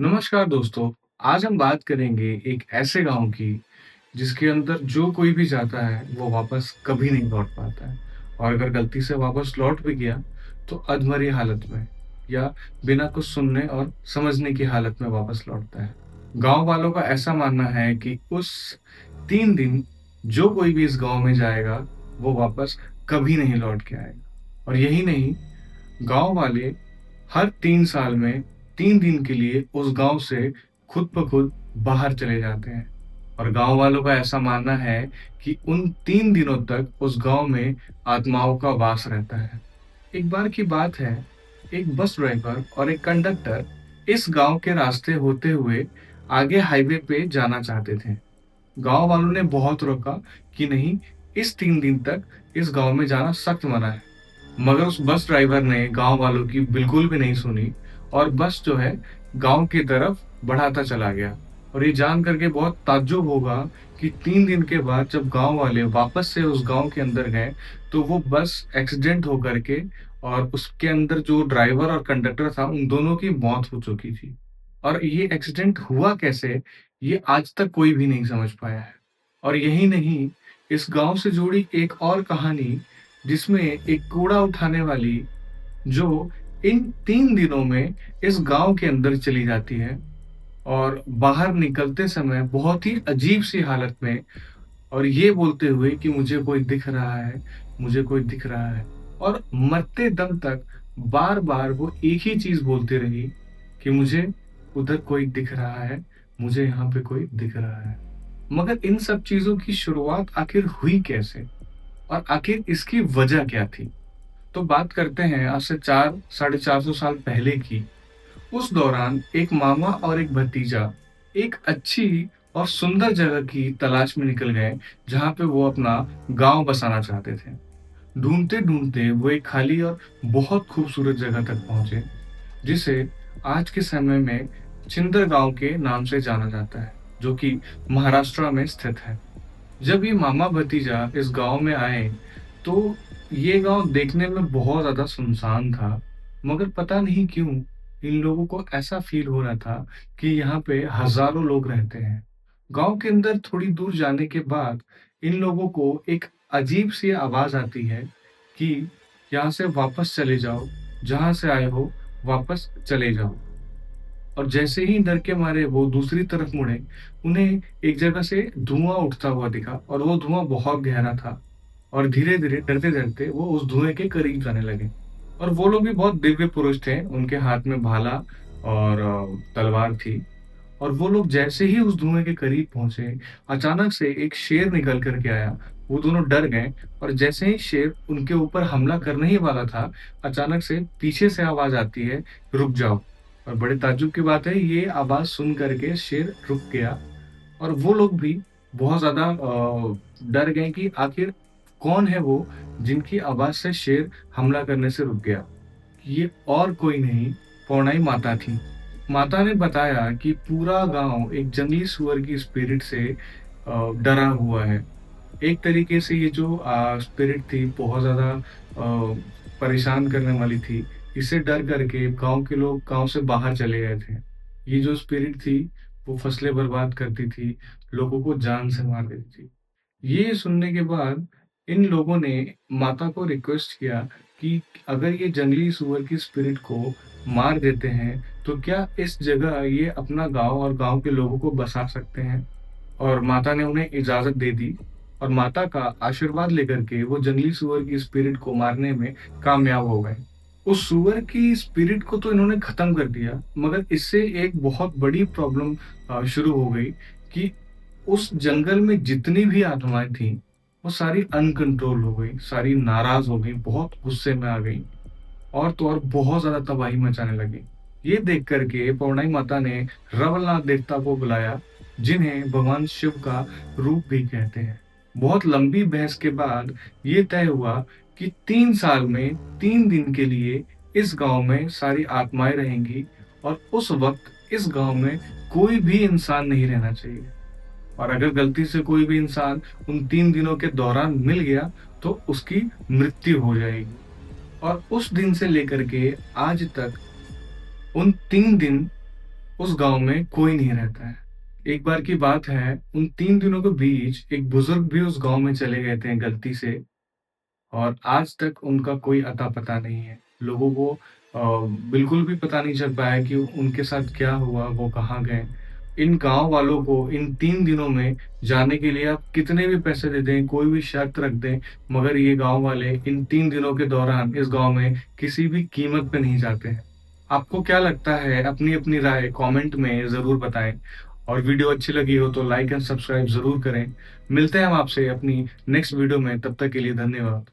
नमस्कार दोस्तों, आज हम बात करेंगे एक ऐसे गाँव की, जिसके अंदर जो कोई भी जाता है, वो वापस कभी नहीं लौट पाता है और अगर गलती से वापस लौट भी गया, तो अधमरी हालत में या बिना कुछ सुनने और समझने की हालत में वापस लौटता है। गाँव वालों का ऐसा मानना है कि उस 3 दिन जो कोई भी इस गाँव में जाएगा, वो वापस कभी नहीं लौट के आएगा और यही नहीं, गाँव वाले हर 3 साल में 3 दिन के लिए उस गाँव से खुद ब खुद बाहर चले जाते हैं और गाँव वालों का ऐसा मानना है कि उन 3 दिनों तक उस गाँव में आत्माओं का वास रहता है। एक बार की बात है, एक बस ड्राइवर और एक कंडक्टर इस गाँव के रास्ते होते हुए आगे हाईवे पे जाना चाहते थे। गाँव वालों ने बहुत रोका कि नहीं, इस 3 दिन तक इस गाँव में जाना सख्त मना है। मगर उस बस ड्राइवर ने गाँव वालों की बिल्कुल भी नहीं सुनी और बस जो है गाँव की तरफ बढ़ाता चला गया। और ये जान कर के बहुत ताज्जुब होगा कि 3 दिन के बाद जब गाँव वाले वापस से उस गाँव के अंदर गए, तो वो बस एक्सीडेंट हो कर के और उसके अंदर जो ड्राइवर और कंडक्टर था, उन दोनों की मौत हो चुकी थी। और ये एक्सीडेंट हुआ कैसे, ये आज तक कोई भी नहीं समझ पाया है। और यही नहीं, इस गाँव से जुड़ी एक और कहानी जिसमें एक कूड़ा उठाने वाली जो इन 3 दिनों में इस गाँव के अंदर चली जाती है और बाहर निकलते समय बहुत ही अजीब-सी हालत में और ये बोलते हुए कि मुझे कोई दिख रहा है, मुझे कोई दिख रहा है और मरते दम तक बार-बार वो एक ही चीज़ बोलती रही कि मुझे उधर कोई दिख रहा है, मुझे यहाँ पे कोई दिख रहा है। मगर इन सब चीज़ों की शुरुआत आखिर हुई कैसे? और आखिर इसकी वजह क्या थी? तो बात करते हैं आज से 4 साढ़े 400 साल पहले की। उस दौरान एक मामा और एक भतीजा एक अच्छी और सुंदर जगह की तलाश में निकल गए, जहाँ पे वो अपना गाँव बसाना चाहते थे। ढूँढते-ढूँढते वो एक खाली और बहुत खूबसूरत जगह तक पहुँचे, जिसे आज के समय में छिंदर गाँव के नाम से जाना जाता है, जो कि महाराष्ट्र में स्थित है। जब ये मामा-भतीजा इस गाँव में आए, तो ये गाँव देखने में बहुत ज़्यादा सुनसान था, मगर पता नहीं क्यों इन लोगों को ऐसा फ़ील हो रहा था कि यहाँ पे हज़ारों लोग रहते हैं। गाँव के अंदर थोड़ी दूर जाने के बाद इन लोगों को एक अजीब-सी आवाज़ आती है कि यहाँ से वापस चले जाओ, जहाँ से आए हो वापस चले जाओ। और जैसे ही डर के मारे वो दूसरी तरफ मुड़े, उन्हें एक जगह से धुआँ उठता हुआ दिखा और वो धुआँ बहुत गहरा था और धीरे-धीरे, डरते-डरते वो उस धुएँ के करीब जाने लगे। और वो लोग भी बहुत दिव्य पुरुष थे, उनके हाथ में भाला और तलवार थी और वो लोग जैसे ही उस धुएँ के करीब पहुँचे, अचानक से एक शेर निकल कर के आया। वो दोनों डर गए और जैसे ही शेर उनके ऊपर हमला करने ही वाला था, अचानक से पीछे से आवाज़ आती है, "रुक जाओ।" और बड़े ताज्जुब की बात है, ये आवाज़ सुन कर के शेर रुक गया और वो लोग भी बहुत ज़्यादा डर गए कि आखिर कौन है वो जिनकी आवाज़ से शेर हमला करने से रुक गया। ये और कोई नहीं, पौड़ाई माता थी। माता ने बताया कि पूरा गाँव एक जंगली सूअर की स्पिरिट से डरा हुआ है। एक तरीके से ये जो स्पिरिट थी बहुत ज़्यादा परेशान करने वाली थी। इससे डर करके गाँव के लोग गाँव से बाहर चले गए थे। ये जो स्पिरिट थी, वो फसलें बर्बाद करती थी, लोगों को जान से मार देती थी। ये सुनने के बाद इन लोगों ने माता को रिक्वेस्ट किया कि अगर ये जंगली सूअर की स्पिरिट को मार देते हैं, तो क्या इस जगह ये अपना गाँव और गाँव के लोगों को बसा सकते हैं? और माता ने उन्हें इजाज़त दे दी और माता का आशीर्वाद लेकर के वो जंगली सूअर की स्पिरिट को मारने में कामयाब हो गए। उस सूअर की स्पिरिट को तो इन्होंने ख़त्म कर दिया, मगर इससे एक बहुत बड़ी प्रॉब्लम शुरू हो गई कि उस जंगल में जितनी भी आत्माएँ थीं, वो सारी अनकंट्रोल हो गई, सारी नाराज़ हो गई, बहुत गुस्से में आ गई और तो और बहुत ज़्यादा तबाही मचाने लगी। ये देख कर के पौड़ाई माता ने रवलनाथ देवता को बुलाया, जिन्हें भगवान शिव का रूप भी कहते हैं। बहुत लंबी बहस के बाद ये तय हुआ कि 3 साल में 3 दिन के लिए इस गाँव में सारी आत्माएँ रहेंगी और उस वक़्त इस गाँव में कोई भी इंसान नहीं रहना चाहिए। और अगर गलती से कोई भी इंसान उन 3 दिनों के दौरान मिल गया, तो उसकी मृत्यु हो जाएगी। और उस दिन से लेकर के आज तक उन 3 दिन उस गाँव में कोई नहीं रहता है। एक बार की बात है, उन 3 दिनों के बीच एक बुज़ुर्ग भी उस गाँव में चले गए थे गलती से और आज तक उनका कोई अता-पता नहीं है। लोगों को अ, बिल्कुल भी पता नहीं चल पाया कि उनके साथ क्या हुआ, वो कहाँ गए। इन गाँव वालों को इन 3 दिनों में जाने के लिए आप कितने भी पैसे दे दें, कोई भी शर्त रख दें, मगर ये गाँव वाले इन 3 दिनों के दौरान इस गाँव में किसी भी कीमत पे नहीं जाते हैं। आपको क्या लगता है? अपनी-अपनी राय कमेंट में ज़रूर बताएँ और वीडियो अच्छी लगी हो तो लाइक एंड सब्सक्राइब ज़रूर करें। मिलते हैं हम आपसे अपनी नेक्स्ट वीडियो में, तब तक के लिए धन्यवाद।